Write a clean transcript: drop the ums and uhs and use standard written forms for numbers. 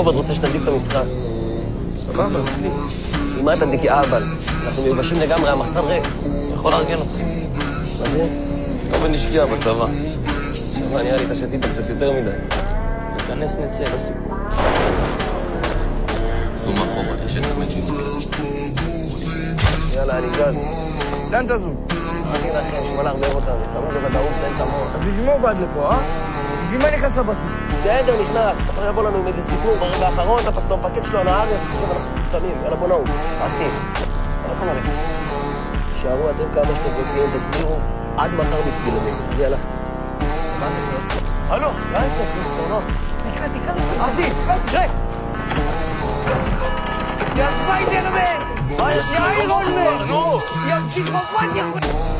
עובד רוצה שתדליק את המשחק. סבבה, תדליק. מה תדליק, יא אהבל? אנחנו מיובשים לגמרי, המחסן ריק. אני יכול לארגן אותך. מה זה? עובד נשקיע בצבא. שמע, נראה לי אתה שתית קצת יותר מדי. ניכנס נצא, לא סיפור. זו מאחורה, יש את נחמד שיוצא. יאללה, אני זז. לאן תזוז? אמרתי לכם שהוא מלך בעיר אותנו, סמוך בוודאות, צייל את המוח. אז בשביל מה הוא בעד לפה, אה? בשביל מה נכנס לבסיס? בסדר, נכנס. אתה יכול לבוא לנו עם איזה סיפור ברגע האחרון, תפס את המפקד שלו, הנהר, עכשיו אנחנו קטנים. יאללה, בוא נעוף. עשי. יאללה, קום עליי. תשארו אתם כמה שאתם רוצים, תצביעו. עד מחר מצדי לנגד. אני הלכתי. מה זה זה? הלו, לאן זה? פרסונות. תקרא לשם. עשי, תראה. יא ספיידרמן! מה יש לך? יא איירון מן! נו! יא פסיכופת!